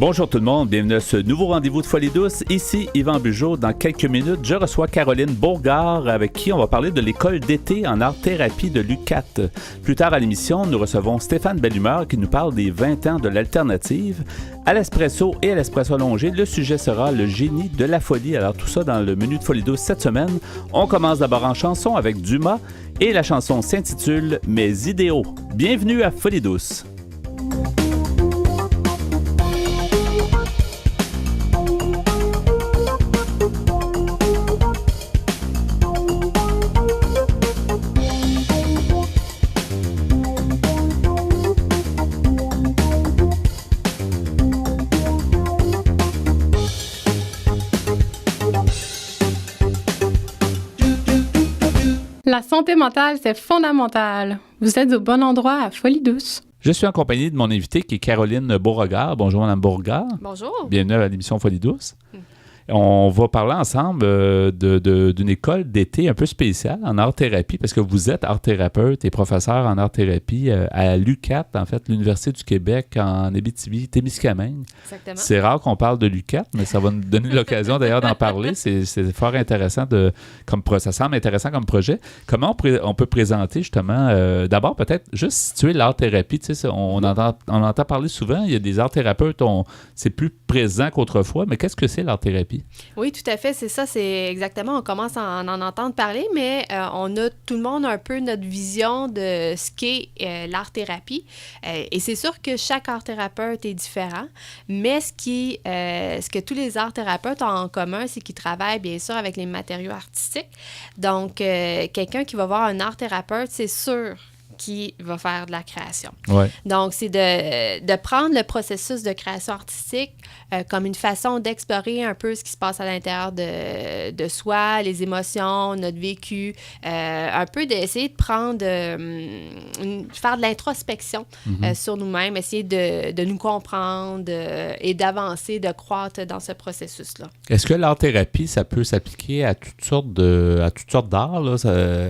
Bonjour tout le monde, bienvenue à ce nouveau rendez-vous de Folie douce. Ici Yvan Bugeaud. Dans quelques minutes, je reçois Caroline Bourgard avec qui on va parler de l'école d'été en art-thérapie de l'UQAT. Plus tard à l'émission, nous recevons Stéphane Bellumeur qui nous parle des 20 ans de l'alternative. À l'espresso et à l'espresso allongé, le sujet sera le génie de la folie. Alors tout ça dans le menu de Folie douce cette semaine. On commence d'abord en chanson avec Dumas et la chanson s'intitule « Mes idéaux ». Bienvenue à Folie douce. La santé mentale, c'est fondamental. Vous êtes au bon endroit à Folie douce. Je suis en compagnie de mon invité qui est Caroline Beauregard. Bonjour, Mme Beauregard. Bonjour. Bienvenue à l'émission Folie douce. On va parler ensemble d'une école d'été un peu spéciale en art-thérapie parce que vous êtes art-thérapeute et professeur en art-thérapie à l'UQAT, en fait, l'Université du Québec en Abitibi-Témiscamingue. Exactement. C'est rare qu'on parle de l'UQAT, mais ça va nous donner l'occasion d'ailleurs d'en parler. C'est fort intéressant, ça semble intéressant comme projet. Comment on peut présenter justement, d'abord peut-être juste situer l'art-thérapie. Tu sais, on entend parler souvent, il y a des art-thérapeutes, c'est plus présent qu'autrefois, mais qu'est-ce que c'est l'art-thérapie? Oui, tout à fait, c'est ça, c'est exactement, on commence à en entendre parler, mais on a tout le monde un peu notre vision de ce qu'est l'art-thérapie. Et c'est sûr que chaque art-thérapeute est différent, mais ce que tous les art-thérapeutes ont en commun, c'est qu'ils travaillent bien sûr avec les matériaux artistiques. Donc, quelqu'un qui va voir un art-thérapeute, c'est sûr qui va faire de la création. Ouais. Donc, c'est de prendre le processus de création artistique comme une façon d'explorer un peu ce qui se passe à l'intérieur de soi, les émotions, notre vécu, un peu d'essayer de prendre, faire de l'introspection sur nous-mêmes, essayer de nous comprendre et d'avancer, de croître dans ce processus-là. Est-ce que l'art-thérapie, ça peut s'appliquer à toutes sortes d'arts? Là?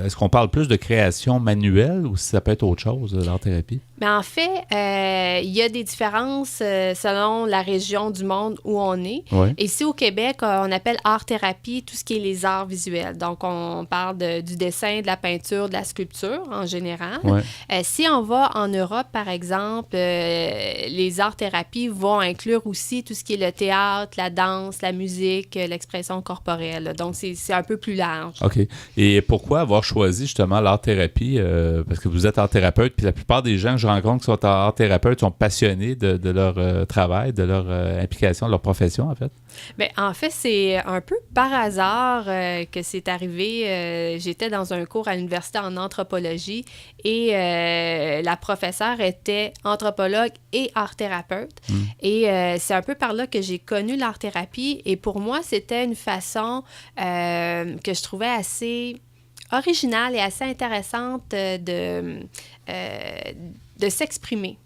Est-ce qu'on parle plus de création manuelle ou ça peut être autre chose, l'art-thérapie? Mais en fait, il y a des différences selon la région du monde où on est. Ouais. Ici, au Québec, on appelle art-thérapie tout ce qui est les arts visuels. Donc, on parle du dessin, de la peinture, de la sculpture en général. Ouais. Si on va en Europe, par exemple, les arts-thérapies vont inclure aussi tout ce qui est le théâtre, la danse, la musique, l'expression corporelle. Donc, c'est un peu plus large. OK. Et pourquoi avoir choisi justement l'art-thérapie? Parce que vous êtes art-thérapeute, puis la plupart des gens que je rencontre qui sont art-thérapeutes sont passionnés de leur travail, de leur implication, de leur profession, en fait. Bien, en fait, c'est un peu par hasard que c'est arrivé. J'étais dans un cours à l'université en anthropologie et la professeure était anthropologue et art-thérapeute. Et c'est un peu par là que j'ai connu l'art-thérapie. Et pour moi, c'était une façon que je trouvais assez originale et assez intéressante de s'exprimer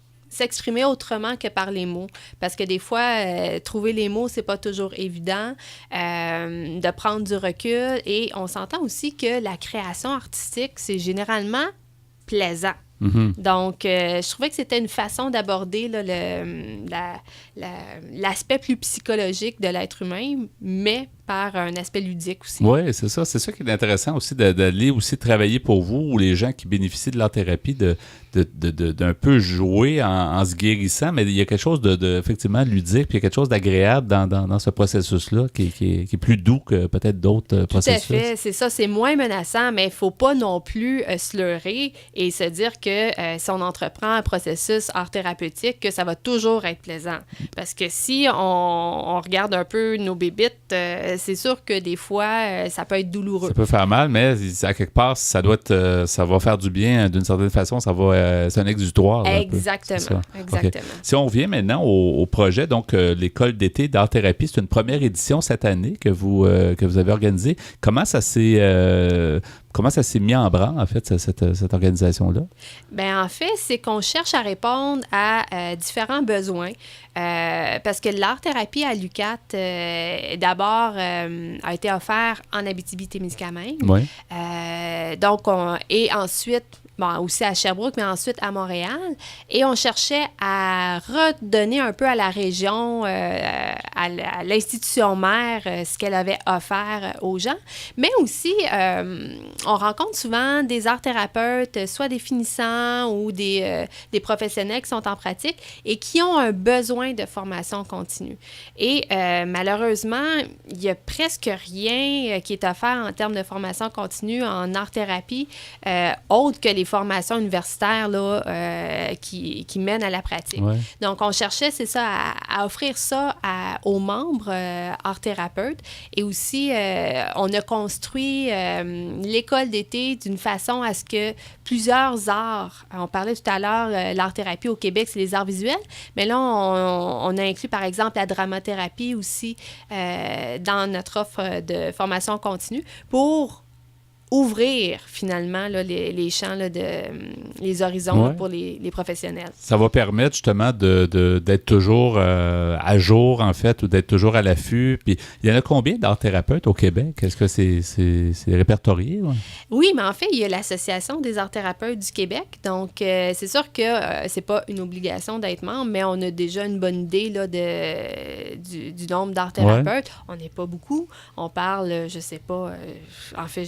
autrement que par les mots. Parce que des fois, trouver les mots, c'est pas toujours évident. De prendre du recul. Et on s'entend aussi que la création artistique, c'est généralement plaisant. Donc, je trouvais que c'était une façon d'aborder là, l'aspect plus psychologique de l'être humain, mais par un aspect ludique aussi. Oui, c'est ça. C'est ça qui est intéressant aussi d'aller aussi travailler pour vous ou les gens qui bénéficient de l'art-thérapie d'un peu jouer en se guérissant, mais il y a quelque chose de effectivement ludique, puis il y a quelque chose d'agréable dans ce processus-là qui est plus doux que peut-être d'autres processus. Tout à fait, c'est ça, c'est moins menaçant, mais il ne faut pas non plus se leurrer et se dire que si on entreprend un processus art thérapeutique, que ça va toujours être plaisant. Parce que si on regarde un peu nos bébites, c'est sûr que des fois, ça peut être douloureux. Ça peut faire mal, mais à quelque part, ça va faire du bien d'une certaine façon. C'est un exutoire. Exactement. Exactement. Okay. Si on revient maintenant au projet, donc l'école d'été d'art-thérapie, c'est une première édition cette année que vous avez organisée. Comment ça s'est mis en branle, en fait, cette organisation-là? Bien, en fait, c'est qu'on cherche à répondre à différents besoins. Parce que l'art-thérapie à l'UQAT, d'abord, a été offert en Abitibi-Témiscamingue. Oui. Donc, et ensuite, bon, aussi à Sherbrooke, mais ensuite à Montréal. Et on cherchait à redonner un peu à la région, à l'institution mère, ce qu'elle avait offert aux gens. Mais aussi, on rencontre souvent des art-thérapeutes, soit des finissants ou des professionnels qui sont en pratique et qui ont un besoin de formation continue. Et malheureusement, il n'y a presque rien qui est offert en termes de formation continue en art-thérapie, autre que les formations universitaires là, qui mènent à la pratique. Ouais. Donc, on cherchait, c'est ça, à offrir ça aux membres art-thérapeutes. Et aussi, on a construit l'école d'été d'une façon à ce que plusieurs arts, on parlait tout à l'heure, l'art-thérapie au Québec, c'est les arts visuels, mais là, on a inclus, par exemple, la dramathérapie aussi dans notre offre de formation continue pour ouvrir finalement là, les champs, là, les horizons là, pour les professionnels. Ça va permettre justement d'être toujours à jour, en fait, ou d'être toujours à l'affût. Puis, il y en a combien d'art-thérapeutes au Québec? Est-ce que c'est répertorié? Ouais? Oui, mais en fait, il y a l'Association des art-thérapeutes du Québec. Donc, c'est sûr que c'est pas une obligation d'être membre, mais on a déjà une bonne idée là, du nombre d'art-thérapeutes. On n'est pas beaucoup. On parle, je sais pas, en fait,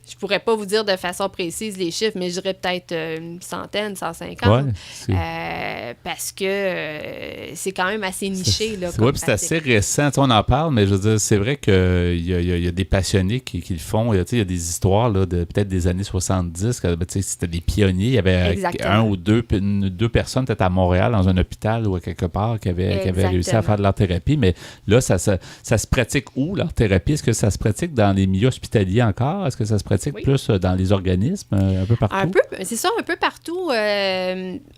je pourrais pas vous dire de façon précise les chiffres, mais je dirais peut-être une centaine, 150. Ouais, parce que c'est quand même assez niché. Oui, puis c'est assez récent. On en parle, mais je veux dire, c'est vrai qu'il y a des passionnés qui le font. Il y a des histoires là, de peut-être des années 70. C'était des pionniers. Il y avait un ou deux personnes peut-être à Montréal, dans un hôpital ou à quelque part, qui avaient réussi à faire de l'art-thérapie. Mais là, ça se pratique où, l'art-thérapie? Est-ce que ça se pratique dans les milieux hospitaliers encore? Est-ce que ça se pratique plus dans les organismes, un peu partout? C'est ça, un peu partout.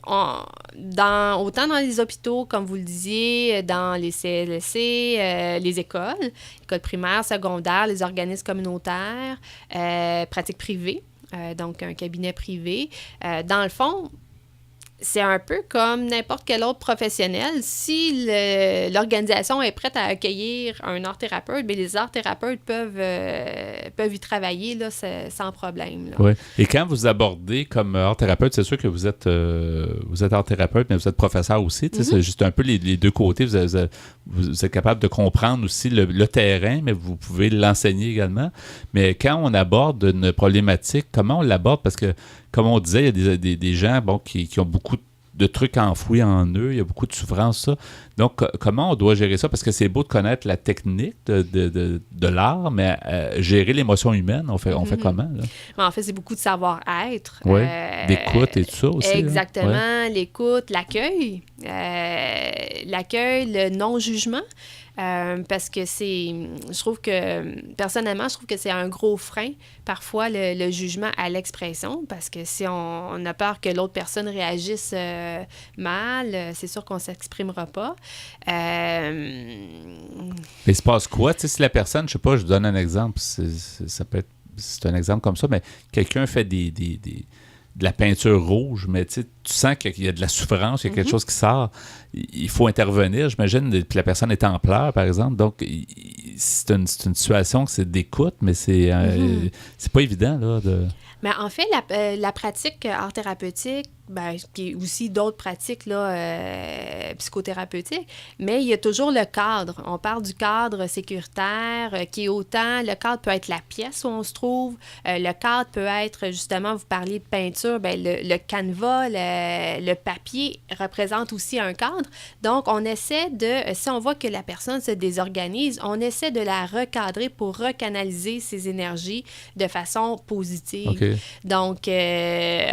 Autant dans les hôpitaux, comme vous le disiez, dans les CLSC, les écoles primaires, secondaires, les organismes communautaires, pratiques privées, donc un cabinet privé. Dans le fond, c'est un peu comme n'importe quel autre professionnel. Si l'organisation est prête à accueillir un art-thérapeute, bien, les art-thérapeutes peuvent y travailler là, sans problème. Oui. Et quand vous abordez comme art-thérapeute, c'est sûr que vous êtes art-thérapeute, mais vous êtes professeur aussi. Mm-hmm. C'est juste un peu les deux côtés. Vous êtes capable de comprendre aussi le terrain, mais vous pouvez l'enseigner également. Mais quand on aborde une problématique, comment on l'aborde? Parce que comme on disait, il y a des gens qui ont beaucoup de trucs enfouis en eux, il y a beaucoup de souffrance, ça. Donc, comment on doit gérer ça? Parce que c'est beau de connaître la technique de l'art, mais gérer l'émotion humaine, on fait comment? Là? En fait, c'est beaucoup de savoir-être. Oui, l'écoute et tout ça aussi. Exactement, l'écoute, l'accueil, le non-jugement. Parce que personnellement, je trouve que c'est un gros frein, parfois, le jugement à l'expression, parce que si on a peur que l'autre personne réagisse mal, c'est sûr qu'on ne s'exprimera pas. Mais il se passe quoi? Tu sais, si la personne, je sais pas, je vous donne un exemple, ça peut être, c'est un exemple comme ça, mais quelqu'un fait de la peinture rouge, mais tu sens qu'il y a de la souffrance, il y a quelque chose qui sort. Il faut intervenir, j'imagine, puis la personne est en pleurs, par exemple. Donc, c'est une situation que c'est d'écoute, mais c'est pas évident, là, de... Mais en fait, la pratique art-thérapeutique, qui est aussi d'autres pratiques là, psychothérapeutiques, mais il y a toujours le cadre. On parle du cadre sécuritaire, qui est autant... Le cadre peut être la pièce où on se trouve. Le cadre peut être, justement, vous parliez de peinture, le canevas, le papier représente aussi un cadre. Donc, on essaie si on voit que la personne se désorganise, on essaie de la recadrer pour recanaliser ses énergies de façon positive. Okay. Donc,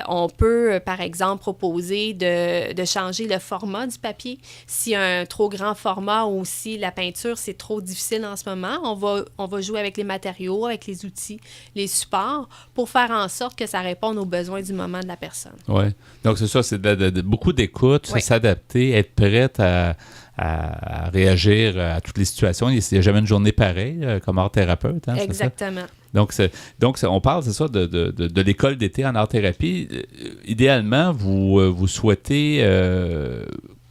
on peut, par exemple, proposer de changer le format du papier. S'il y a un trop grand format ou si la peinture, c'est trop difficile en ce moment, on va jouer avec les matériaux, avec les outils, les supports, pour faire en sorte que ça réponde aux besoins du moment de la personne. Oui. Donc, c'est ça, c'est beaucoup d'écoute, s'adapter, être prête à réagir à toutes les situations. Il n'y a jamais une journée pareille comme art-thérapeute. Hein, exactement. Donc, on parle, c'est ça, de l'école d'été en art-thérapie. Idéalement, vous souhaitez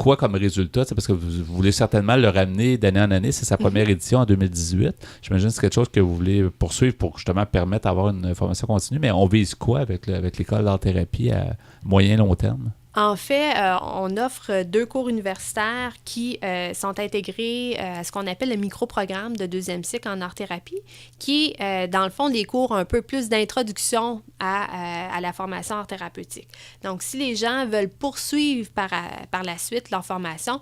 quoi comme résultat? C'est parce que vous voulez certainement le ramener d'année en année. C'est sa première édition en 2018. J'imagine que c'est quelque chose que vous voulez poursuivre pour justement permettre d'avoir une formation continue. Mais on vise quoi avec l'école d'art-thérapie à moyen-long terme? En fait, on offre 2 cours universitaires qui sont intégrés à ce qu'on appelle le micro-programme de 2e cycle en art-thérapie, qui est, dans le fond, des cours un peu plus d'introduction à la formation art thérapeutique. Donc, si les gens veulent poursuivre par la suite leur formation,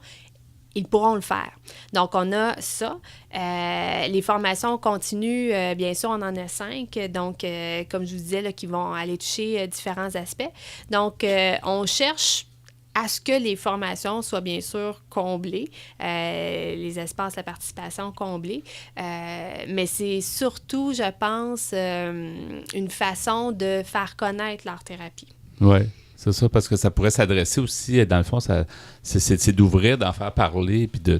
ils pourront le faire. Donc, on a ça. Les formations continues, bien sûr, on en a 5. Donc, comme je vous disais, là, qui vont aller toucher différents aspects. Donc, on cherche à ce que les formations soient bien sûr comblées, les espaces de participation comblés. Mais c'est surtout, je pense, une façon de faire connaître l'art-thérapie. Oui. C'est ça, parce que ça pourrait s'adresser aussi, dans le fond, c'est d'ouvrir, d'en faire parler, puis de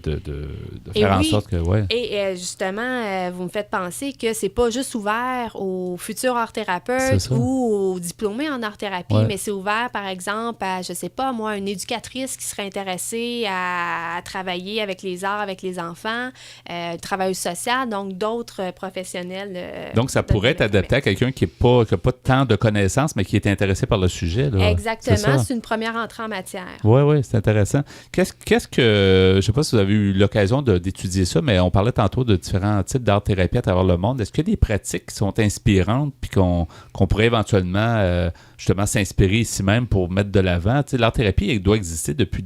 faire en sorte que, ouais. Et justement, vous me faites penser que c'est pas juste ouvert aux futurs art-thérapeutes ou aux diplômés en art-thérapie, mais c'est ouvert, par exemple, à, je sais pas, moi, une éducatrice qui serait intéressée à travailler avec les arts, avec les enfants, travailleuse sociale, donc d'autres professionnels. Donc, ça pourrait être adapté à quelqu'un qui n'a pas tant de connaissances, mais qui est intéressé par le sujet, là. Exactement, c'est une première entrée en matière. Oui, c'est intéressant. Qu'est-ce que, je ne sais pas si vous avez eu l'occasion d'étudier ça, mais on parlait tantôt de différents types d'art-thérapie à travers le monde. Est-ce qu'il y a des pratiques qui sont inspirantes puis qu'on pourrait éventuellement justement s'inspirer ici même pour mettre de l'avant? Tu sais, l'art-thérapie, elle doit exister depuis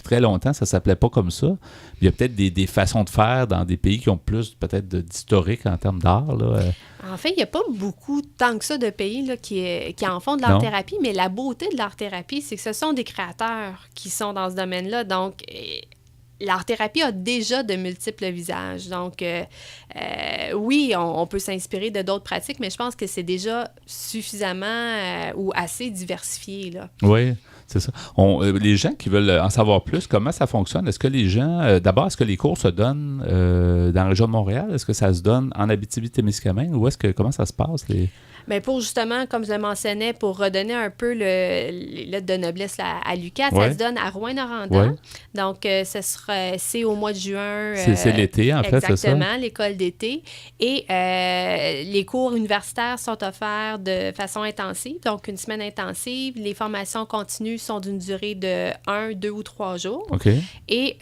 très longtemps, ça ne s'appelait pas comme ça. Il y a peut-être des façons de faire dans des pays qui ont plus peut-être d'historique en termes d'art, là. En fait, il n'y a pas beaucoup, tant que ça, de pays là, qui en font de l'art-thérapie, mais la beauté de l'art-thérapie, c'est que ce sont des créateurs qui sont dans ce domaine-là. Donc, l'art-thérapie a déjà de multiples visages. Donc, oui, on peut s'inspirer de d'autres pratiques, mais je pense que c'est déjà suffisamment ou assez diversifié, là. Oui. C'est ça. Les gens qui veulent en savoir plus, comment ça fonctionne? Est-ce que les gens, d'abord, est-ce que les cours se donnent dans la région de Montréal? Est-ce que ça se donne en Abitibi-Témiscamingue? Ou comment ça se passe? Bien, pour justement, comme je le mentionnais, pour redonner un peu les lettres de noblesse à l'UQAT, ça se donne à Rouyn-Noranda. Ouais. Donc, c'est au mois de juin. C'est l'été, en fait, c'est ça? Exactement, l'école d'été. Et les cours universitaires sont offerts de façon intensive, donc une semaine intensive. Les formations continues sont d'une durée de 1, 2 ou 3 jours. OK. Et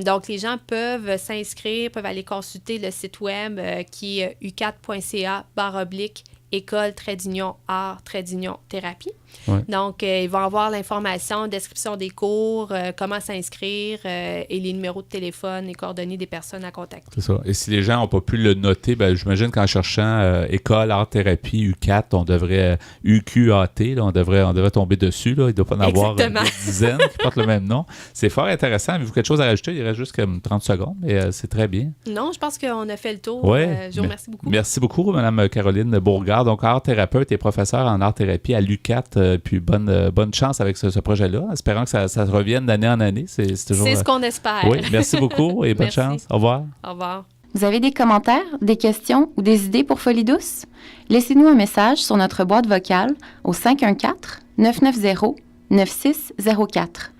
donc, les gens peuvent s'inscrire, peuvent aller consulter le site web qui est ucat.ca/école-art-thérapie. Ouais. Donc, ils vont avoir l'information, description des cours, comment s'inscrire et les numéros de téléphone, les coordonnées des personnes à contacter. C'est ça. Et si les gens n'ont pas pu le noter, ben, j'imagine qu'en cherchant École Art-Thérapie UQAT, on devrait UQAT, là, on devrait tomber dessus. Là. Il ne doit pas en avoir des dizaines qui portent le même nom. C'est fort intéressant. Avez-vous quelque chose à rajouter? Il reste juste comme 30 secondes, mais c'est très bien. Non, je pense qu'on a fait le tour. Ouais. Je vous remercie beaucoup. Merci beaucoup, Mme Caroline Bourgard. Donc, art-thérapeute et professeure en art-thérapie à l'UQAT. Puis bonne chance avec ce projet-là. Espérant que ça revienne d'année en année. C'est toujours... C'est ce qu'on espère. Oui, merci beaucoup et bonne chance. Au revoir. Au revoir. Vous avez des commentaires, des questions ou des idées pour Folie douce? Laissez-nous un message sur notre boîte vocale au 514-990-9604.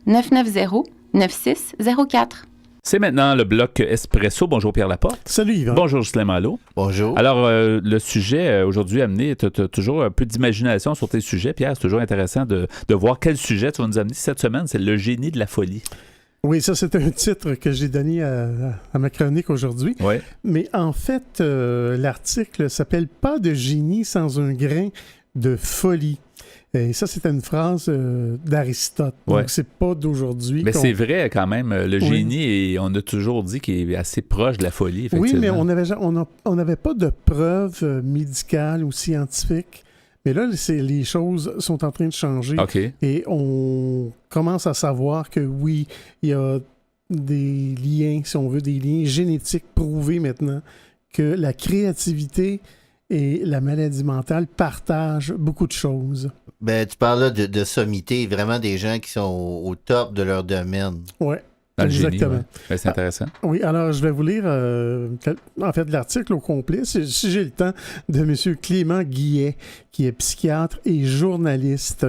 514-990-9604. C'est maintenant le bloc Espresso. Bonjour Pierre Laporte. Salut Yvan. Bonjour Ghislain Malo. Bonjour. Alors, le sujet aujourd'hui amené, tu as toujours un peu d'imagination sur tes sujets. Pierre, c'est toujours intéressant de voir quel sujet tu vas nous amener cette semaine. C'est le génie de la folie. Oui, ça c'est un titre que j'ai donné à ma chronique aujourd'hui. Oui. Mais en fait, l'article s'appelle « Pas de génie sans un grain de folie ». Et ça, c'est une phrase d'Aristote. Ouais. Donc, c'est pas d'aujourd'hui. Mais c'est vrai quand même, le génie, et on a toujours dit qu'il est assez proche de la folie, effectivement. Oui, mais on n'avait pas de preuves médicales ou scientifiques. Mais là, les choses sont en train de changer. Okay. Et on commence à savoir que oui, il y a des liens, si on veut, des liens génétiques prouvés maintenant que la créativité et la maladie mentale partagent beaucoup de choses. Ben, tu parles là de sommité, vraiment des gens qui sont au top de leur domaine. Oui. Dans exactement. Le génie, ouais. Ben, c'est intéressant. Oui, alors je vais vous lire en fait l'article au complet, si j'ai le temps, de M. Clément Guillet, qui est psychiatre et journaliste.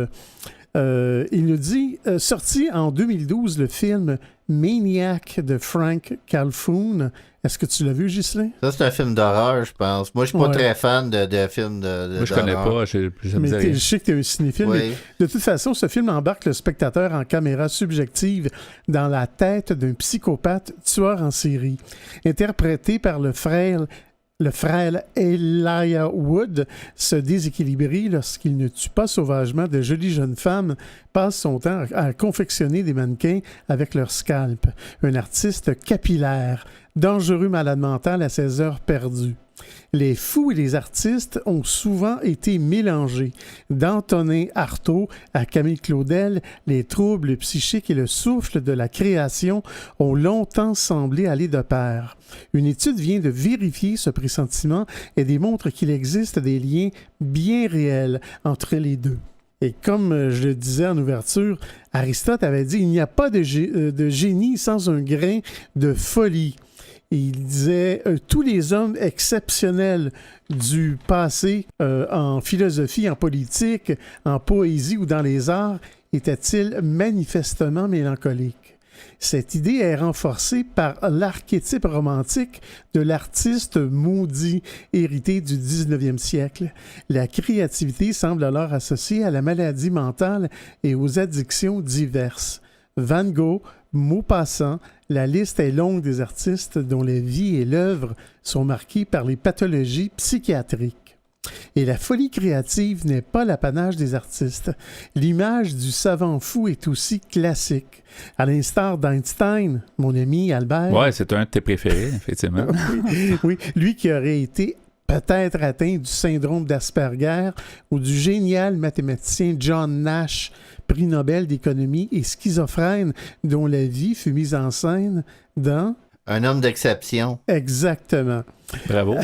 Il nous dit, sorti en 2012, le film Maniac de Frank Calhoun. Est-ce que tu l'as vu, Ghislain? Ça, c'est un film d'horreur, je pense. Moi, je suis pas Ouais. très fan de films d'horreur. Moi, je connais pas. Je sais que tu es un cinéphile, Oui. mais de toute façon, ce film embarque le spectateur en caméra subjective dans la tête d'un psychopathe tueur en série. Interprété par le frère Elijah Wood, ce déséquilibré, lorsqu'il ne tue pas sauvagement de jolies jeunes femmes, passe son temps à confectionner des mannequins avec leur scalp. Un artiste capillaire, dangereux malade mental à ses heures perdues. Les fous et les artistes ont souvent été mélangés. D'Antonin Artaud à Camille Claudel, les troubles psychiques et le souffle de la création ont longtemps semblé aller de pair. Une étude vient de vérifier ce pressentiment et démontre qu'il existe des liens bien réels entre les deux. Et comme je le disais en ouverture, Aristote avait dit « Il n'y a pas de génie sans un grain de folie ». Il disait tous les hommes exceptionnels du passé en philosophie, en politique, en poésie ou dans les arts étaient-ils manifestement mélancoliques. Cette idée est renforcée par l'archétype romantique de l'artiste maudit hérité du 19e siècle. La créativité semble alors associée à la maladie mentale et aux addictions diverses. Van Gogh, Maupassant, la liste est longue des artistes dont la vie et l'œuvre sont marquées par les pathologies psychiatriques. Et la folie créative n'est pas l'apanage des artistes. L'image du savant fou est aussi classique. À l'instar d'Einstein, mon ami Albert. Ouais, c'est un de tes préférés, effectivement. Oui, lui qui aurait été peut-être atteint du syndrome d'Asperger ou du génial mathématicien John Nash, prix Nobel d'économie et schizophrène, dont la vie fut mise en scène dans... Un homme d'exception. Exactement. Bravo.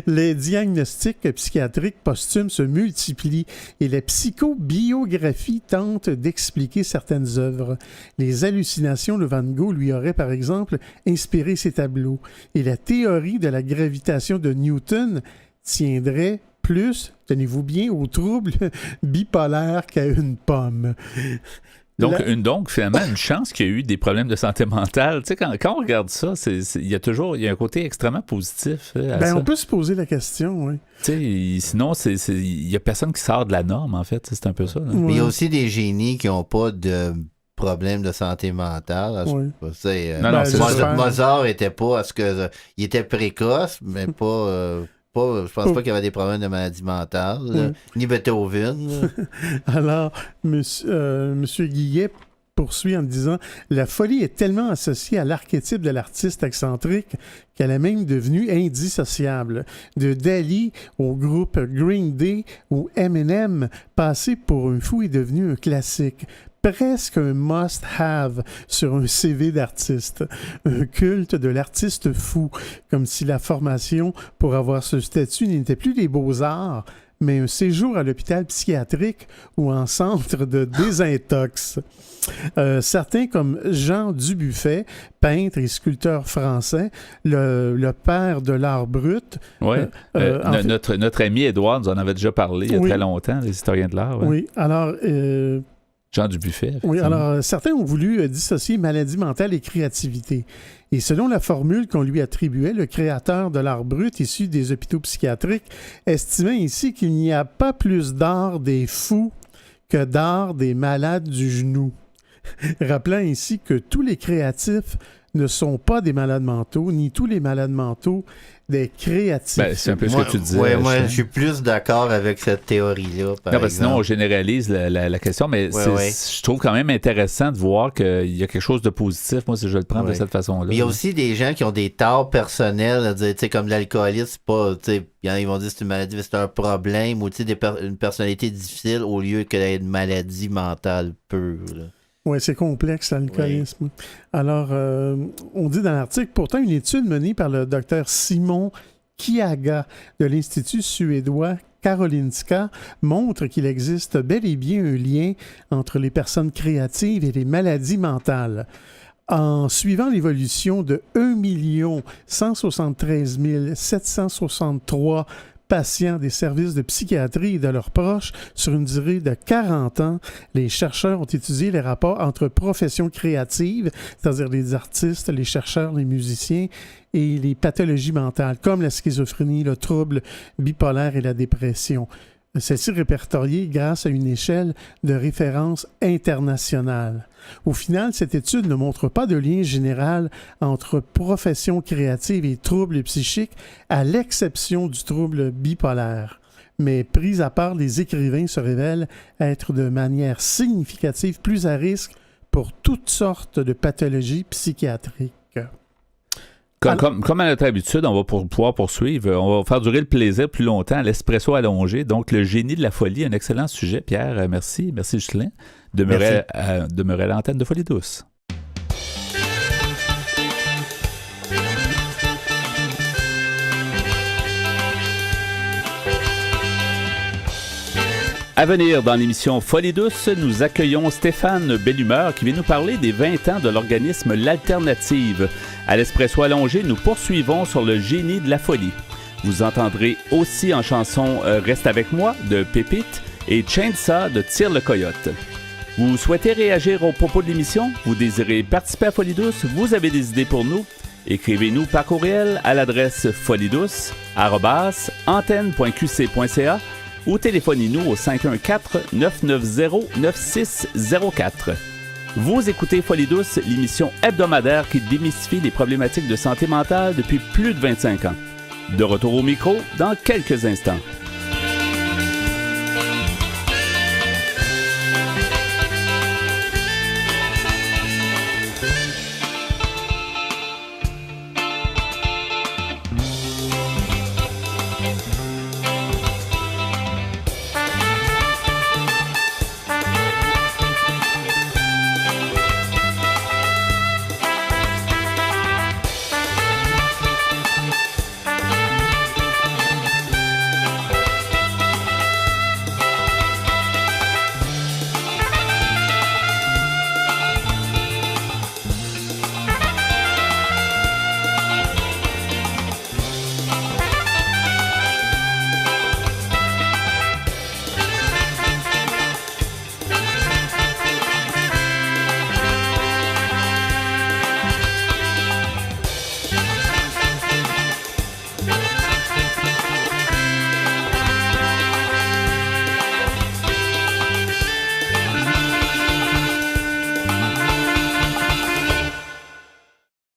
Les diagnostics psychiatriques posthumes se multiplient et la psychobiographie tente d'expliquer certaines œuvres. Les hallucinations de Van Gogh lui auraient, par exemple, inspiré ses tableaux. Et la théorie de la gravitation de Newton tiendrait plus, tenez-vous bien, aux troubles bipolaires qu'à une pomme. Donc, finalement, une chance qu'il y a eu des problèmes de santé mentale. Tu sais, quand on regarde ça, il y a un côté extrêmement positif à ça. On peut se poser la question, oui. Tu sais, sinon, il n'y a personne qui sort de la norme, en fait. C'est un peu ça. Là. Mais il y a aussi des génies qui n'ont pas de problème de santé mentale. Oui. Mozart était pas... il était précoce, mais pas... je pense pas qu'il y avait des problèmes de maladie mentale, ni Beethoven. Alors, Monsieur Guillet poursuit en disant « La folie est tellement associée à l'archétype de l'artiste excentrique qu'elle est même devenue indissociable. De Dali au groupe Green Day ou Eminem, passer pour un fou est devenu un classique. » Presque un must-have sur un CV d'artiste. Un culte de l'artiste fou, comme si la formation pour avoir ce statut n'était plus des beaux-arts, mais un séjour à l'hôpital psychiatrique ou en centre de désintox. Certains comme Jean Dubuffet, peintre et sculpteur français, le père de l'art brut. Oui, notre ami Édouard nous en avait déjà parlé il y a très longtemps, les historiens de l'art. Ouais. Oui, alors... Jean Dubuffet. Oui, alors certains ont voulu dissocier maladie mentale et créativité. Et selon la formule qu'on lui attribuait, le créateur de l'art brut issu des hôpitaux psychiatriques estimait ici qu'il n'y a pas plus d'art des fous que d'art des malades du genou. Rappelant ainsi que tous les créatifs ne sont pas des malades mentaux, ni tous les malades mentaux des créatifs. C'est un peu ce que tu disais. Oui, moi, je suis plus d'accord avec cette théorie-là, par exemple. Sinon, on généralise la question, mais je trouve quand même intéressant de voir qu'il y a quelque chose de positif, moi, si je le prends de cette façon-là. Mais il y a aussi des gens qui ont des torts personnels, comme l'alcoolisme, c'est pas, ils vont dire que c'est une maladie, mais c'est un problème, ou une personnalité difficile au lieu que d'être une maladie mentale pure, là. Oui, c'est complexe, l'alcoolisme. Oui. Alors, on dit dans l'article, pourtant, une étude menée par le docteur Simon Kiaga de l'Institut suédois Karolinska montre qu'il existe bel et bien un lien entre les personnes créatives et les maladies mentales. En suivant l'évolution de 1 173 763 patients des services de psychiatrie et de leurs proches sur une durée de 40 ans, les chercheurs ont étudié les rapports entre professions créatives, c'est-à-dire les artistes, les chercheurs, les musiciens, et les pathologies mentales, comme la schizophrénie, le trouble bipolaire et la dépression. Celle-ci répertoriée grâce à une échelle de référence internationale. Au final, cette étude ne montre pas de lien général entre profession créative et troubles psychiques, à l'exception du trouble bipolaire. Mais pris à part, les écrivains se révèlent être de manière significative plus à risque pour toutes sortes de pathologies psychiatriques. Comme à notre habitude, on va pouvoir poursuivre. On va faire durer le plaisir plus longtemps à l'espresso allongé. Donc, le génie de la folie, un excellent sujet. Pierre, merci. Merci, Ghislain. Demeurer à l'antenne de Folie Douce. À venir dans l'émission Folie Douce, nous accueillons Stéphane Bellumeur qui vient nous parler des 20 ans de l'organisme L'Alternative. À l'Espresso allongé, nous poursuivons sur le génie de la folie. Vous entendrez aussi en chanson Reste avec moi de Pépite et Chainsaw de Tire le Coyote. Vous souhaitez réagir au propos de l'émission? Vous désirez participer à Folie Douce? Vous avez des idées pour nous? Écrivez-nous par courriel à l'adresse foliedouce@antenne.qc.ca ou téléphonez-nous au 514-990-9604. Vous écoutez Folie Douce, l'émission hebdomadaire qui démystifie les problématiques de santé mentale depuis plus de 25 ans. De retour au micro dans quelques instants.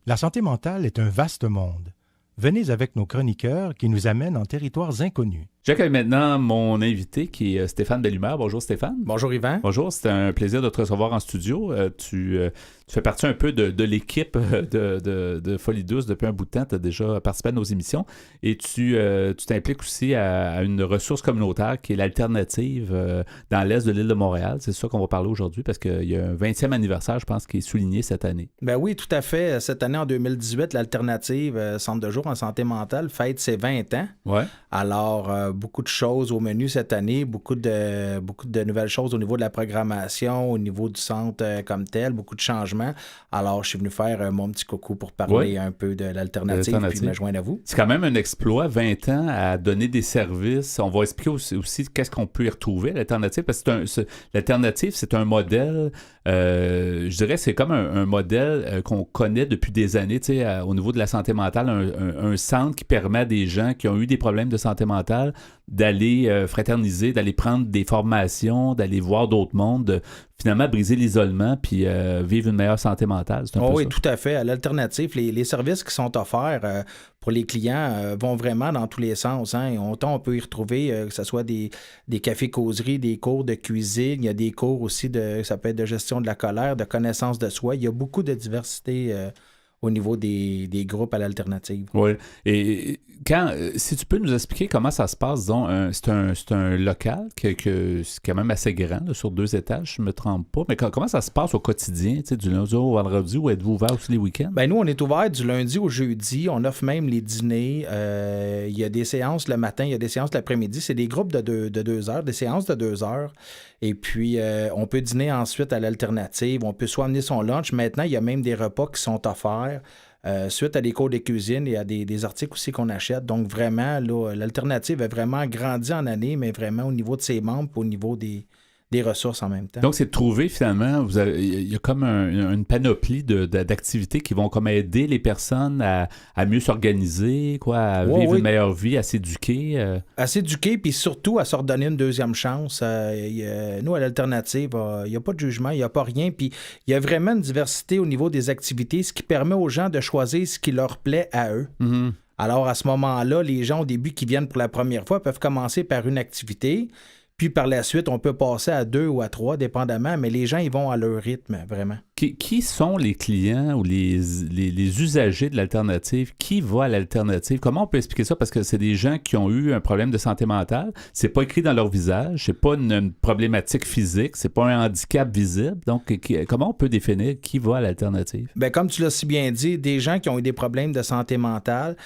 La santé mentale est un vaste monde. Venez avec nos chroniqueurs qui nous amènent en territoires inconnus. J'accueille maintenant mon invité qui est Stéphane Bellumeur. Bonjour Stéphane. Bonjour Yvan. Bonjour, c'est un plaisir de te recevoir en studio. Tu fais partie un peu de l'équipe de Folie Douce depuis un bout de temps. Tu as déjà participé à nos émissions et tu t'impliques aussi à une ressource communautaire qui est l'Alternative dans l'est de l'île de Montréal. C'est ça qu'on va parler aujourd'hui parce qu'il y a un 20e anniversaire, je pense, qui est souligné cette année. Ben oui, tout à fait. Cette année, en 2018, l'Alternative Centre de jour en santé mentale fête ses 20 ans. Ouais. Alors, beaucoup de choses au menu cette année, beaucoup de nouvelles choses au niveau de la programmation, au niveau du centre comme tel, beaucoup de changements. Alors, je suis venu faire mon petit coucou pour parler un peu de l'Alternative puis me joindre à vous. C'est quand même un exploit, 20 ans à donner des services. On va expliquer aussi qu'est-ce qu'on peut y retrouver à l'Alternative, parce que l'Alternative, c'est un modèle, je dirais, c'est comme un modèle qu'on connaît depuis des années, tu sais, au niveau de la santé mentale, un centre qui permet à des gens qui ont eu des problèmes de santé mentale d'aller fraterniser, d'aller prendre des formations, d'aller voir d'autres mondes, de finalement briser l'isolement puis vivre une meilleure santé mentale. C'est un peu oui, ça. Tout à fait. À l'Alternative, les services qui sont offerts pour les clients vont vraiment dans tous les sens. Hein. On peut y retrouver que ce soit des cafés-causeries, des cours de cuisine, il y a des cours aussi ça peut être de gestion de la colère, de connaissance de soi. Il y a beaucoup de diversité au niveau des groupes à l'Alternative. Oui. Et si tu peux nous expliquer comment ça se passe, donc, c'est un local que c'est quand même assez grand, là, sur 2 étages, je ne me trompe pas. Mais comment ça se passe au quotidien, du lundi au vendredi, ou êtes-vous ouvert aussi les week-ends? Ben nous, on est ouvert du lundi au jeudi. On offre même les dîners. Il y a des séances le matin, il y a des séances l'après-midi. C'est des groupes de 2 heures, des séances de 2 heures. Et puis, on peut dîner ensuite à l'Alternative. On peut soit amener son lunch. Maintenant, il y a même des repas qui sont offerts. suite à des cours de cuisine et à des articles aussi qu'on achète. Donc, vraiment, là, l'alternative a vraiment grandi en année, mais vraiment au niveau de ses membres, au niveau des ressources en même temps. Donc, c'est de trouver, finalement, il y a comme une panoplie d'activités qui vont comme aider les personnes à mieux s'organiser, à vivre une meilleure vie, à s'éduquer. À s'éduquer, puis surtout à se redonner une deuxième chance. Nous, à l'alternative, il n'y a pas de jugement, il n'y a pas rien, puis il y a vraiment une diversité au niveau des activités, ce qui permet aux gens de choisir ce qui leur plaît à eux. Mm-hmm. Alors, à ce moment-là, les gens, au début, qui viennent pour la première fois, peuvent commencer par une activité. Puis par la suite, on peut passer à 2 ou à 3, dépendamment, mais les gens, ils vont à leur rythme, vraiment. Qui sont les clients ou les usagers de l'alternative? Qui va à l'alternative? Comment on peut expliquer ça? Parce que c'est des gens qui ont eu un problème de santé mentale. C'est pas écrit dans leur visage. C'est pas une problématique physique. C'est pas un handicap visible. Donc, comment on peut définir qui va à l'alternative? Bien, comme tu l'as si bien dit, des gens qui ont eu des problèmes de santé mentale,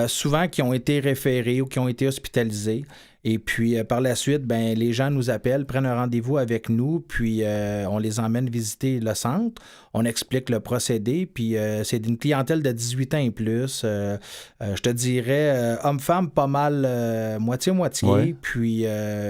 souvent qui ont été référés ou qui ont été hospitalisés. Et puis, par la suite, ben, les gens nous appellent, prennent un rendez-vous avec nous, puis on les emmène visiter le centre. On explique le procédé, puis c'est une clientèle de 18 ans et plus. Je te dirais, homme-femme, pas mal moitié-moitié. Ouais. Puis,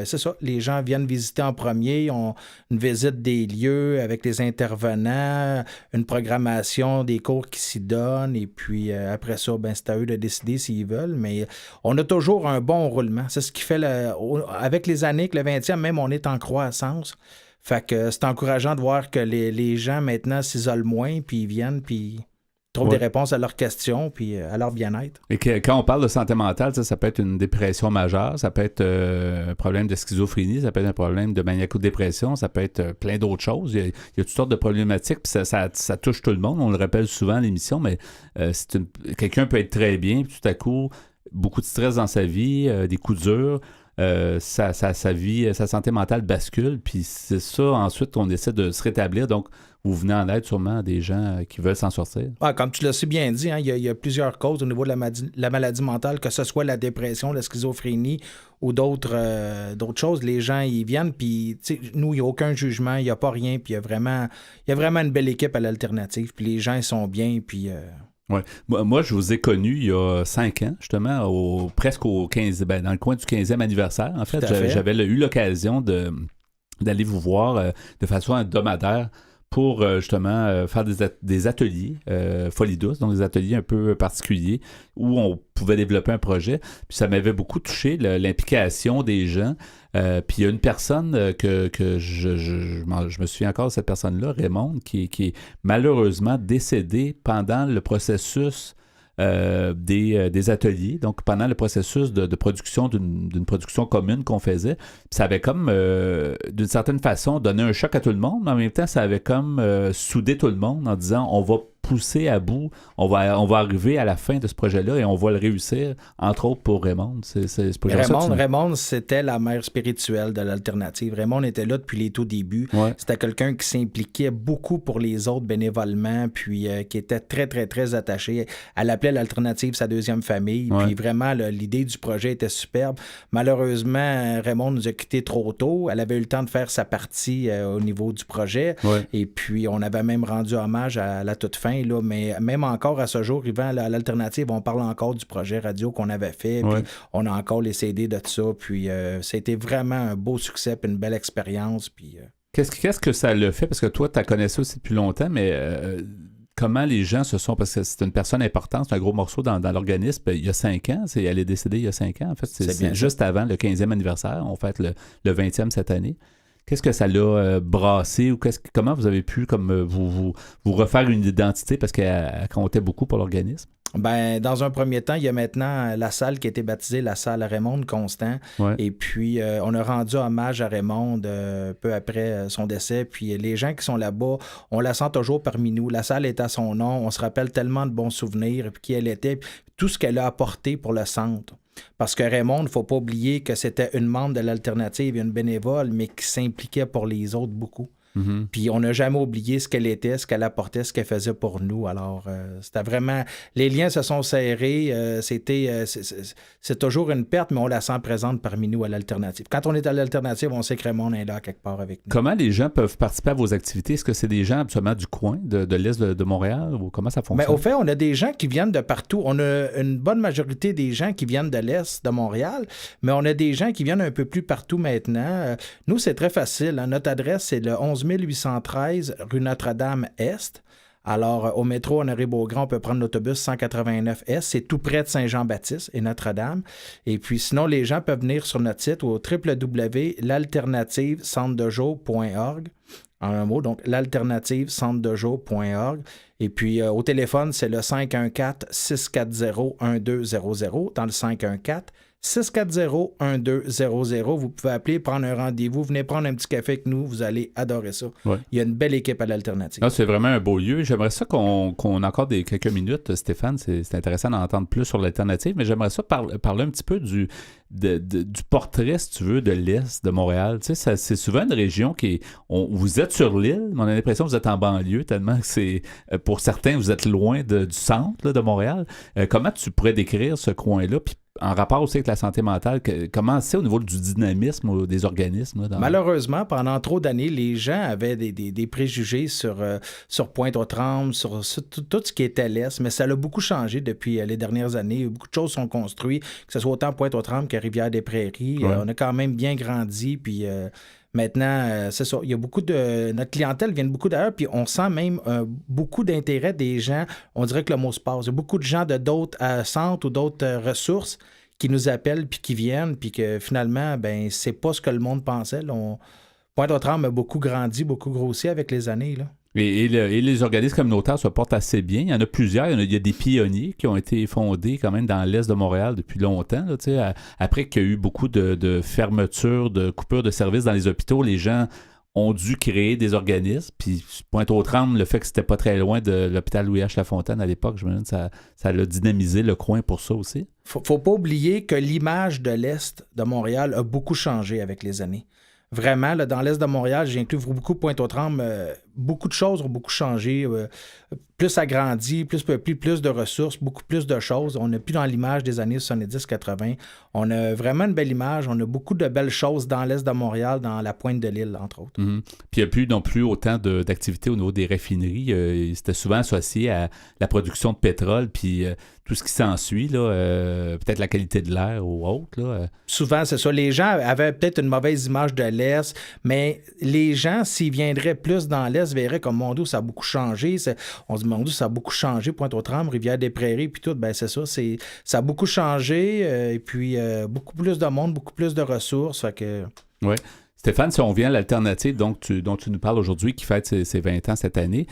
c'est ça, les gens viennent visiter en premier, ont une visite des lieux avec les intervenants, une programmation des cours qui s'y donnent, et puis après ça, ben, c'est à eux de décider s'ils veulent. Mais on a toujours un bon roulement. C'est ce qui fait avec les années, que le 20e, même, on est en croissance. Fait que c'est encourageant de voir que les gens, maintenant, s'isolent moins, puis ils viennent, puis trouvent des réponses à leurs questions, puis à leur bien-être. Et quand on parle de santé mentale, ça peut être une dépression majeure, ça peut être un problème de schizophrénie, ça peut être un problème de maniaco-dépression, ça peut être plein d'autres choses. Il y a toutes sortes de problématiques, puis ça touche tout le monde. On le rappelle souvent à l'émission, mais quelqu'un peut être très bien, puis tout à coup, beaucoup de stress dans sa vie, des coups durs, sa vie, sa santé mentale bascule, puis c'est ça, ensuite, on essaie de se rétablir. Donc, vous venez en aide sûrement à des gens qui veulent s'en sortir. Ah, comme tu l'as si bien dit, hein, il y a plusieurs causes au niveau de la maladie mentale, que ce soit la dépression, la schizophrénie ou d'autres choses. Les gens, ils viennent, puis nous, il n'y a aucun jugement, il n'y a pas rien, puis il y a vraiment une belle équipe à l'alternative, puis les gens, ils sont bien, puis... Ouais. Moi, je vous ai connu il y a 5 ans, justement, presque au 15, dans le coin du 15e anniversaire. En fait, j'avais eu l'occasion d'aller vous voir de façon hebdomadaire pour justement faire des ateliers Folie douce, donc des ateliers un peu particuliers où on pouvait développer un projet. Puis ça m'avait beaucoup touché, l'implication des gens. Puis il y a une personne que je me souviens encore de cette personne-là, Raymond, qui est malheureusement décédée pendant le processus des ateliers, donc pendant le processus de production d'une production commune qu'on faisait. Puis ça avait comme, d'une certaine façon, donné un choc à tout le monde, mais en même temps, ça avait comme soudé tout le monde en disant on va pousser à bout, on va arriver à la fin de ce projet-là et on va le réussir, entre autres pour Raymond. Raymond, c'était la mère spirituelle de l'alternative. Raymond était là depuis les tout débuts. Ouais. C'était quelqu'un qui s'impliquait beaucoup pour les autres bénévolement, puis qui était très, très, très attaché. Elle appelait l'alternative sa deuxième famille, puis vraiment, l'idée du projet était superbe. Malheureusement, Raymond nous a quittés trop tôt. Elle avait eu le temps de faire sa partie au niveau du projet, et puis on avait même rendu hommage à la toute fin. Là, mais même encore à ce jour, Yvan, à l'alternative, on parle encore du projet radio qu'on avait fait, puis on a encore les CD de tout ça, puis ça a été vraiment un beau succès, puis une belle expérience. Puis, Qu'est-ce que ça le fait? Parce que toi, tu la connaissais aussi depuis longtemps, mais comment les gens se sont... Parce que c'est une personne importante, c'est un gros morceau dans l'organisme. Il y a 5 ans, elle est décédée il y a 5 ans. En fait, c'est juste avant le 15e anniversaire. On fête le 20e cette année. Qu'est-ce que ça l'a brassé ou comment vous avez pu vous refaire une identité parce qu'elle comptait beaucoup pour l'organisme? Ben, dans un premier temps, il y a maintenant la salle qui a été baptisée la salle Raymond Constant. Ouais. Et puis, on a rendu hommage à Raymond peu après son décès. Puis, les gens qui sont là-bas, on la sent toujours parmi nous. La salle est à son nom. On se rappelle tellement de bons souvenirs, puis qui elle était, puis tout ce qu'elle a apporté pour le centre. Parce que Raymond, il ne faut pas oublier que c'était une membre de l'alternative, une bénévole, mais qui s'impliquait pour les autres beaucoup. Mhm. Puis on n'a jamais oublié ce qu'elle était, ce qu'elle apportait, ce qu'elle faisait pour nous. Alors, c'était vraiment... Les liens se sont serrés. C'est toujours une perte, mais on la sent présente parmi nous à l'Alternative. Quand on est à l'Alternative, on sait que Raymond est là quelque part avec nous. Comment les gens peuvent participer à vos activités? Est-ce que c'est des gens absolument du coin, de l'Est de Montréal? Ou comment ça fonctionne? Mais au fait, on a des gens qui viennent de partout. On a une bonne majorité des gens qui viennent de l'Est de Montréal, mais on a des gens qui viennent un peu plus partout maintenant. Nous, c'est très facile. Hein. Notre adresse, c'est le 11 813 rue Notre-Dame-Est. Alors, au métro Honoré-Beaugrand, on peut prendre l'autobus 189S. C'est tout près de Saint-Jean-Baptiste et Notre-Dame. Et puis, sinon, les gens peuvent venir sur notre site au www.l'alternativecentre-de-jour.org. En un mot, donc l'alternativecentre-de-jour.org. Et puis, au téléphone, c'est le 514-640-1200. Dans le 514-640-1200. Vous pouvez appeler, prendre un rendez-vous, venez prendre un petit café avec nous, vous allez adorer ça. Ouais. Il y a une belle équipe à l'Alternative. Ah, c'est vraiment un beau lieu. J'aimerais ça qu'on ait encore quelques minutes, Stéphane. C'est intéressant d'en entendre plus sur l'Alternative, mais j'aimerais ça parler un petit peu du portrait, si tu veux, de l'Est de Montréal. Tu sais, c'est souvent une région vous êtes sur l'île, mais on a l'impression que vous êtes en banlieue, tellement que c'est... Pour certains, vous êtes loin du centre là, de Montréal. Comment tu pourrais décrire ce coin-là? Puis en rapport aussi avec la santé mentale, comment c'est au niveau du dynamisme des organismes? Là, Malheureusement, pendant trop d'années, les gens avaient des préjugés sur Pointe-aux-Trembles, sur tout ce qui était l'Est, mais ça a beaucoup changé depuis les dernières années. Beaucoup de choses sont construites, que ce soit autant Pointe-aux-Trembles que Rivière-des-Prairies. Ouais. On a quand même bien grandi, puis... Maintenant, c'est ça. Il y a beaucoup de... Notre clientèle vient de beaucoup d'ailleurs, puis on sent même beaucoup d'intérêt des gens. On dirait que le mot se passe. Il y a beaucoup de gens de d'autres centres ou d'autres ressources qui nous appellent puis qui viennent, puis que finalement, ben c'est pas ce que le monde pensait. Là. Pointe-aux-Trembles a beaucoup grandi, beaucoup grossi avec les années, là. Et les organismes communautaires se portent assez bien. Il y en a plusieurs. Il y a des pionniers qui ont été fondés quand même dans l'Est de Montréal depuis longtemps. Là, après qu'il y a eu beaucoup de fermetures, de coupures de services dans les hôpitaux, les gens ont dû créer des organismes. Puis Pointe-aux-Trembles, le fait que c'était pas très loin de l'hôpital Louis-H. Lafontaine à l'époque, je me demande, ça a dynamisé le coin pour ça aussi. Faut pas oublier que l'image de l'Est de Montréal a beaucoup changé avec les années. Vraiment, là, dans l'Est de Montréal, j'inclus beaucoup Pointe-aux-Trembles, beaucoup de choses ont beaucoup changé, plus agrandi, plus peuplé, plus de ressources, beaucoup plus de choses. On n'est plus dans l'image des années 70-80. On a vraiment une belle image, on a beaucoup de belles choses dans l'Est de Montréal, dans la pointe de l'île, entre autres. Mm-hmm. Puis il n'y a plus non plus autant d'activités au niveau des raffineries. C'était souvent associé à la production de pétrole, puis tout ce qui s'ensuit, là, peut-être la qualité de l'air ou autre. Là. Souvent, c'est ça. Les gens avaient peut-être une mauvaise image de l'Est, mais les gens, s'ils viendraient plus dans l'Est, verraient comme mon Dieu, ça a beaucoup changé. On se dit, mon Dieu, ça a beaucoup changé. Pointe-aux-Trembles, Rivière-des-Prairies, puis tout. Ben c'est ça. Ça a beaucoup changé. Et puis, beaucoup plus de monde, beaucoup plus de ressources. Fait que... Oui. Stéphane, si on vient à l'Alternative dont tu nous parles aujourd'hui, qui fête ses 20 ans cette année,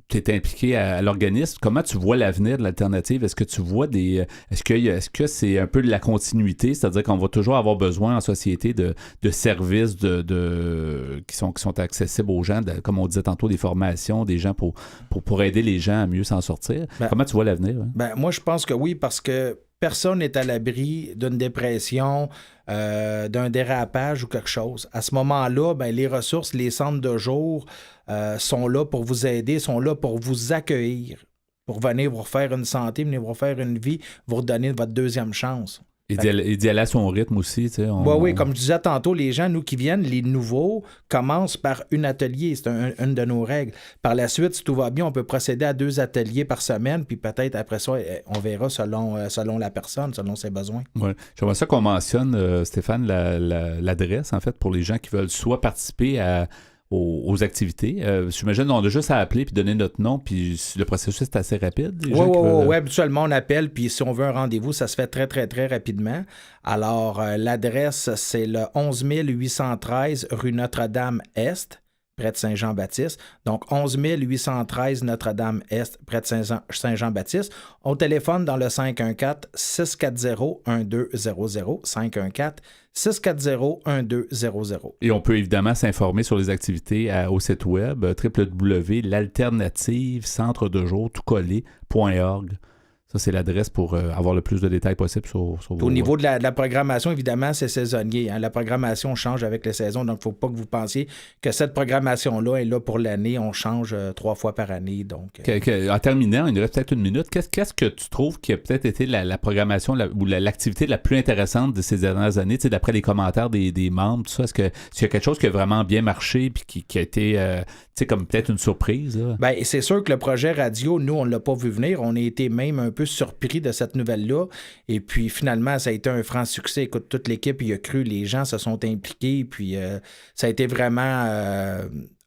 tu es impliqué à l'organisme. Comment tu vois l'avenir de l'Alternative? Est-ce que tu vois est-ce que c'est un peu de la continuité? C'est-à-dire qu'on va toujours avoir besoin en société de services qui sont accessibles aux gens, comme on disait tantôt, des formations, des gens pour aider les gens à mieux s'en sortir. Comment tu vois l'avenir? Hein? Moi, je pense que oui, parce que personne n'est à l'abri d'une dépression, d'un dérapage ou quelque chose. À ce moment-là, les ressources, les centres de jour sont là pour vous aider, sont là pour vous accueillir, pour venir vous refaire une santé, venir vous refaire une vie, vous redonner votre deuxième chance. Et d'y aller à son rythme aussi. Tu sais, oui, comme je disais tantôt, les gens, nous qui viennent, les nouveaux, commencent par un atelier. C'est une de nos règles. Par la suite, si tout va bien, on peut procéder à 2 ateliers par semaine, puis peut-être après ça, on verra selon la personne, selon ses besoins. Oui. J'aimerais ça qu'on mentionne, Stéphane, l'adresse, en fait, pour les gens qui veulent soit participer aux activités. J'imagine qu'on a juste à appeler puis donner notre nom, puis le processus est assez rapide. Oui, habituellement, on appelle, puis si on veut un rendez-vous, ça se fait très, très, très rapidement. Alors, l'adresse, c'est le 11 813 rue Notre-Dame-Est, près de Saint-Jean-Baptiste. Donc, 11 813 Notre-Dame-Est, près de Saint-Jean-Baptiste. On téléphone dans le 514-640-1200. 514-640-1200. Et on peut évidemment s'informer sur les activités au site web www.l'alternativecentre-de-jour.org. Ça, c'est l'adresse pour avoir le plus de détails possible sur Au niveau de la programmation, évidemment, c'est saisonnier. Hein. La programmation change avec les saisons, donc il ne faut pas que vous pensiez que cette programmation-là est là pour l'année. On change 3 fois par année. Donc, En terminant, il nous reste peut-être une minute. Qu'est-ce que tu trouves qui a peut-être été la programmation ou l'activité la plus intéressante de ces dernières années, d'après les commentaires des membres, tout ça? Est-ce qu'il y a quelque chose qui a vraiment bien marché et qui a été comme peut-être une surprise? Là? Bien, c'est sûr que le projet radio, nous, on ne l'a pas vu venir. On a été même un peu surpris de cette nouvelle-là. Et puis, finalement, ça a été un franc succès. Écoute, toute l'équipe y a cru. Les gens se sont impliqués. Puis, ça a été vraiment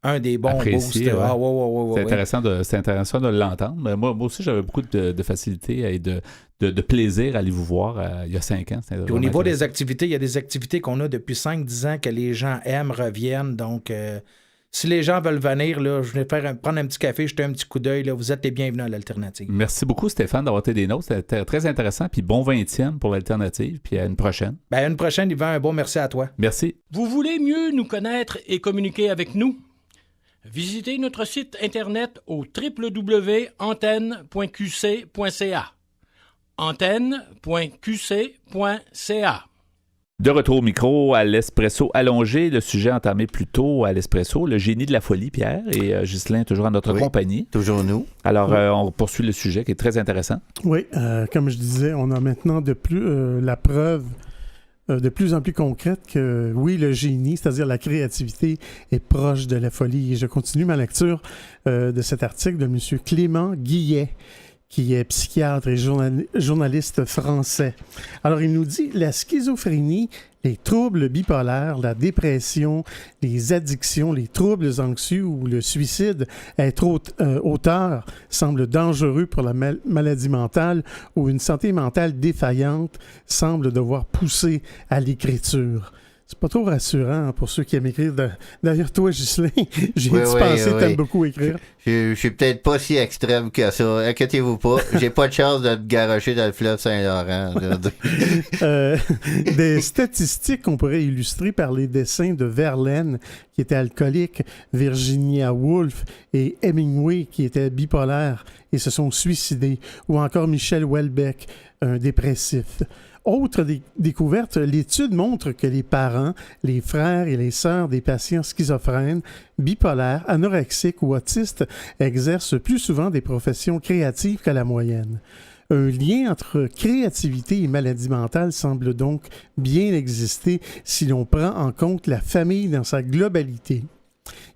un des bons boosts. Ouais. Ah, ouais, c'est intéressant de l'entendre. Mais moi aussi, j'avais beaucoup de facilité et de plaisir à aller vous voir il y a 5 ans. Puis au niveau des activités, il y a des activités qu'on a depuis 5-10 ans que les gens aiment, reviennent. Donc, si les gens veulent venir, là, je vais prendre un petit café, jeter un petit coup d'œil. Là, vous êtes les bienvenus à l'Alternative. Merci beaucoup, Stéphane, d'avoir été des nôtres. C'était très intéressant. Puis bon 20e pour l'Alternative. Puis à une prochaine. À une prochaine, Yvan. Un bon merci à toi. Merci. Vous voulez mieux nous connaître et communiquer avec nous? Visitez notre site Internet au www.antenne.qc.ca. antenne.qc.ca. De retour au micro à l'Espresso allongé, le sujet entamé plus tôt à l'Espresso, le génie de la folie, Pierre, et Ghislain toujours à notre compagnie. Toujours nous. Alors, on poursuit le sujet qui est très intéressant. Oui, comme je disais, on a maintenant la preuve de plus en plus concrète que, oui, le génie, c'est-à-dire la créativité, est proche de la folie. Et je continue ma lecture de cet article de M. Clément Guillet, qui est psychiatre et journaliste français. Alors, il nous dit « La schizophrénie, les troubles bipolaires, la dépression, les addictions, les troubles anxieux ou le suicide, être auteur semble dangereux pour la maladie mentale ou une santé mentale défaillante semble devoir pousser à l'écriture. » C'est pas trop rassurant pour ceux qui aiment écrire. D'ailleurs, toi, Ghislain, j'ai pensé que t'aimes beaucoup écrire. Je suis peut-être pas si extrême que ça. Inquiétez-vous pas. J'ai pas de chance de te garrocher dans le fleuve Saint-Laurent. Des statistiques qu'on pourrait illustrer par les dessins de Verlaine, qui était alcoolique, Virginia Woolf et Hemingway, qui était bipolaire et se sont suicidés, ou encore Michel Houellebecq, un dépressif. Autre découverte, l'étude montre que les parents, les frères et les sœurs des patients schizophrènes, bipolaires, anorexiques ou autistes exercent plus souvent des professions créatives qu'à la moyenne. Un lien entre créativité et maladie mentale semble donc bien exister si l'on prend en compte la famille dans sa globalité.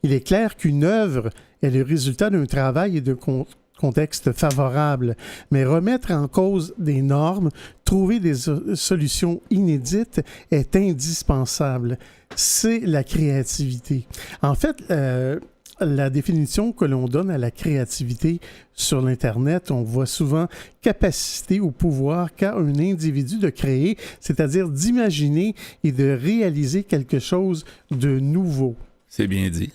Il est clair qu'une œuvre est le résultat d'un travail et de contexte favorable, mais remettre en cause des normes, trouver des solutions inédites est indispensable. C'est la créativité. En fait, la définition que l'on donne à la créativité sur l'Internet, on voit souvent capacité ou pouvoir qu'a un individu de créer, c'est-à-dire d'imaginer et de réaliser quelque chose de nouveau. C'est bien dit.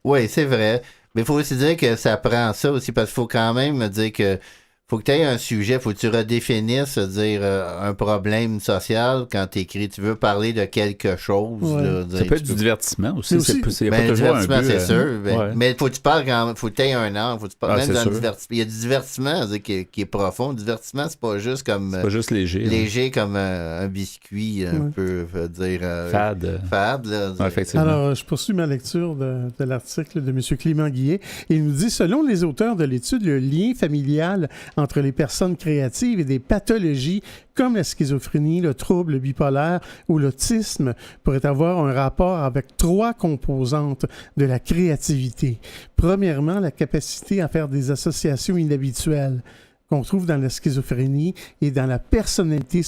Oui, c'est vrai. Mais il faut aussi dire que ça prend ça aussi, parce qu'il faut quand même dire que faut que tu aies un sujet, faut que tu redéfinisses, dire un problème social quand tu écris. Tu veux parler de quelque chose. Ouais. Là, ça peut être du divertissement aussi. C'est pas toujours un but. C'est sûr. Ouais. Mais faut que tu parles quand faut que tu aies un art. Faut que tu parles même dans il y a du divertissement qui est profond. Le divertissement, c'est pas juste comme. C'est pas juste léger. Léger comme un biscuit, un peu, dire. Fade. Fade, là. Ouais, effectivement. Alors, je poursuis ma lecture de l'article de M. Clément Guillet. Il nous dit, selon les auteurs de l'étude, le lien familial entre les personnes créatives et des pathologies comme la schizophrénie, le trouble bipolaire ou l'autisme pourrait avoir un rapport avec 3 composantes de la créativité. Premièrement, la capacité à faire des associations inhabituelles qu'on trouve dans la schizophrénie et dans la personnalité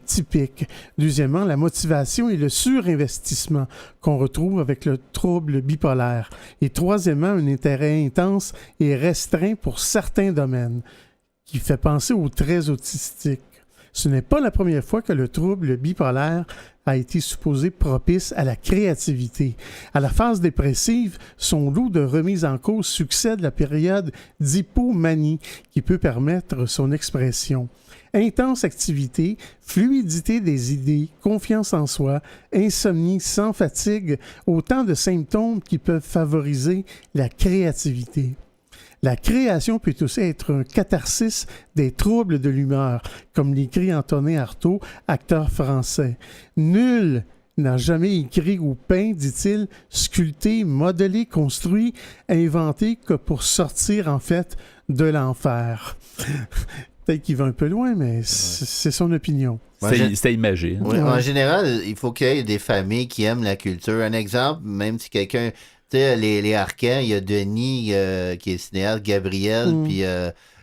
typique. Deuxièmement, la motivation et le surinvestissement qu'on retrouve avec le trouble bipolaire. Et troisièmement, un intérêt intense et restreint pour certains domaines, qui fait penser aux traits autistiques. Ce n'est pas la première fois que le trouble bipolaire a été supposé propice à la créativité. À la phase dépressive, son lot de remise en cause succède la période d'hypomanie qui peut permettre son expression. Intense activité, fluidité des idées, confiance en soi, insomnie sans fatigue, autant de symptômes qui peuvent favoriser la créativité. La création peut aussi être un catharsis des troubles de l'humeur, comme l'écrit Antonin Artaud, acteur français. Nul n'a jamais écrit ou peint, dit-il, sculpté, modelé, construit, inventé que pour sortir, en fait, de l'enfer. Peut-être qu'il va un peu loin, mais c'est son opinion. C'était imagé. Oui, en général, il faut qu'il y ait des familles qui aiment la culture. Un exemple, même si quelqu'un... Tu sais, les Arcans, il y a Denis qui est cinéaste, Gabriel, puis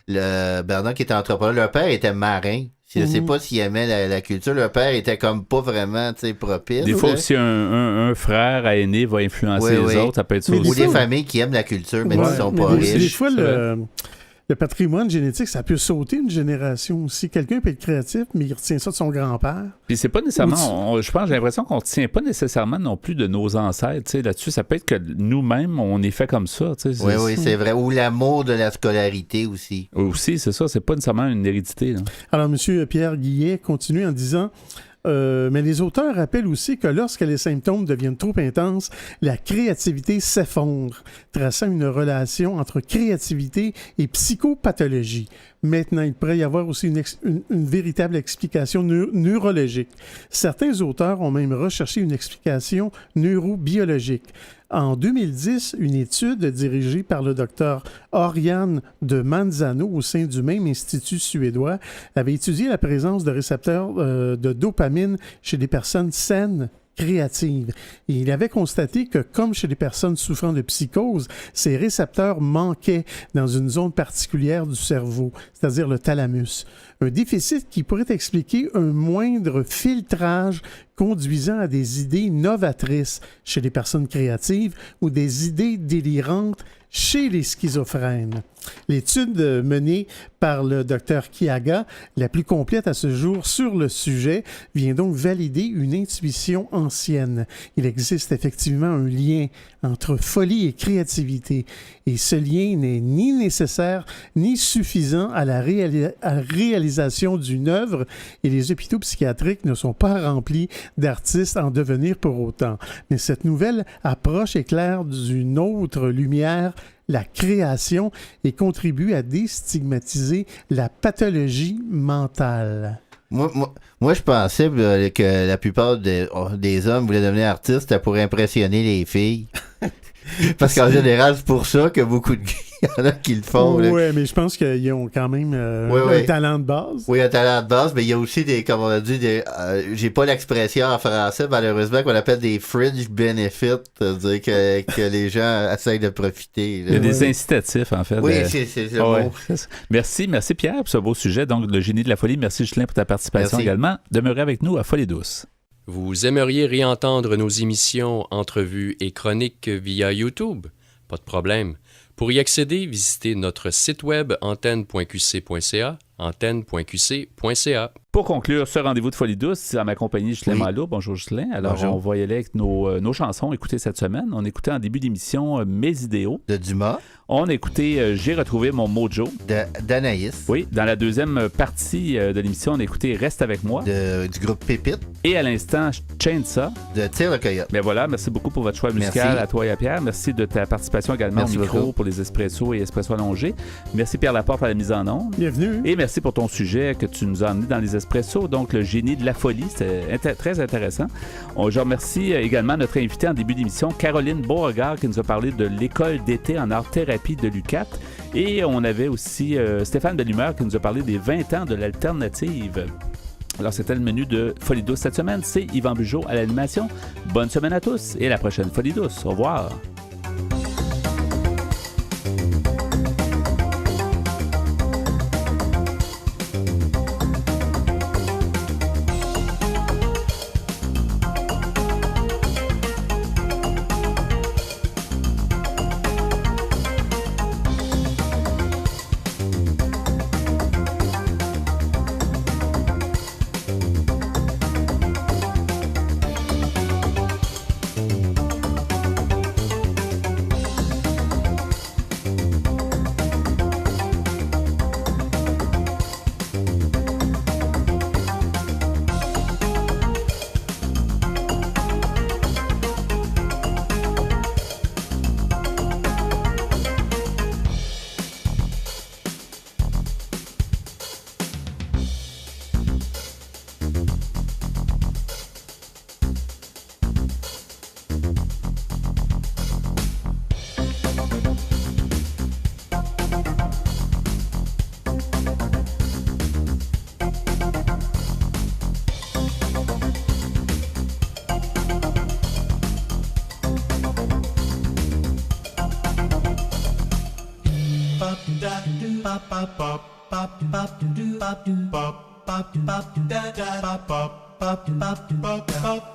le Bernard qui était entrepreneur. Leur père était marin. Je ne sais pas s'il aimait la culture. Leur père était comme pas vraiment propice. Des fois aussi, un frère aîné va influencer les autres. Ça peut être ça aussi. Ou des familles qui aiment la culture, mais qui ne sont pas riches. Des fois, le patrimoine génétique, ça peut sauter une génération aussi. Quelqu'un peut être créatif, mais il retient ça de son grand-père. Puis c'est pas nécessairement... j'ai l'impression qu'on ne retient pas nécessairement non plus de nos ancêtres. Là-dessus, ça peut être que nous-mêmes, on est fait comme ça. Oui, c'est vrai. Ou l'amour de la scolarité aussi. Aussi, c'est ça. C'est pas nécessairement une hérédité. Là. Alors, M. Pierre Guillet continue en disant... mais les auteurs rappellent aussi que lorsque les symptômes deviennent trop intenses, la créativité s'effondre, traçant une relation entre créativité et psychopathologie. Maintenant, il pourrait y avoir aussi une véritable explication neurologique. Certains auteurs ont même recherché une explication neurobiologique. En 2010, une étude dirigée par le docteur Oriane de Manzano au sein du même institut suédois avait étudié la présence de récepteurs de dopamine chez des personnes saines créatives. Et il avait constaté que, comme chez les personnes souffrant de psychose, ces récepteurs manquaient dans une zone particulière du cerveau, c'est-à-dire le thalamus. Un déficit qui pourrait expliquer un moindre filtrage conduisant à des idées novatrices chez les personnes créatives ou des idées délirantes chez les schizophrènes. L'étude menée par le Dr Kiaga, la plus complète à ce jour sur le sujet, vient donc valider une intuition ancienne. Il existe effectivement un lien entre folie et créativité, et ce lien n'est ni nécessaire ni suffisant à la réalisation d'une œuvre, et les hôpitaux psychiatriques ne sont pas remplis d'artistes en devenir pour autant. Mais cette nouvelle approche éclaire d'une autre lumière la création et contribue à déstigmatiser la pathologie mentale. Moi, je pensais que la plupart des hommes voulaient devenir artistes pour impressionner les filles. Parce qu'en général, c'est pour ça que beaucoup de gars, il y en a qui le font. Oui, mais je pense qu'ils ont quand même un talent de base. Oui, un talent de base, mais il y a aussi comme on a dit, j'ai pas l'expression en français, malheureusement, qu'on appelle des fringe benefits, c'est-à-dire que les gens essayent de profiter. Là. Il y a des incitatifs, en fait. Oui, c'est le mot. Merci Pierre pour ce beau sujet, donc le génie de la folie. Merci Ghislain pour ta participation également. Demeurez avec nous à Folie douce. Vous aimeriez réentendre nos émissions, entrevues et chroniques via YouTube? Pas de problème. Pour y accéder, visitez notre site web antenne.qc.ca, antenne.qc.ca. Pour conclure ce rendez-vous de Folie douce, à ma compagnie Ghislain Malo. Bonjour Ghislain. Alors, on va y aller avec nos chansons écoutées cette semaine. On écoutait en début d'émission Mes idéaux. De Dumas. On a écouté J'ai retrouvé mon mojo. D'Anaïs. Oui, dans la deuxième partie de l'émission, on a écouté Reste avec moi. Du groupe Pépite. Et à l'instant, Chainsaw. De Tire le Coyote. Ben voilà, merci beaucoup pour votre choix musical à toi et à Pierre. Merci de ta participation également au micro beaucoup pour les espressos et espressos allongés. Merci Pierre Laporte à la mise en onde. Bienvenue. Et merci pour ton sujet que tu nous as amené dans les espressos, donc le génie de la folie. C'était très intéressant. Je remercie également notre invitée en début d'émission, Caroline Beauregard, qui nous a parlé de l'école d'été en art-thérapie de l'UQAT. Et on avait aussi Stéphane Belumeur qui nous a parlé des 20 ans de l'alternative. Alors, c'était le menu de Folie douce cette semaine. C'est Yvan Bugeaud à l'animation. Bonne semaine à tous et à la prochaine Folie douce. Au revoir. Bop,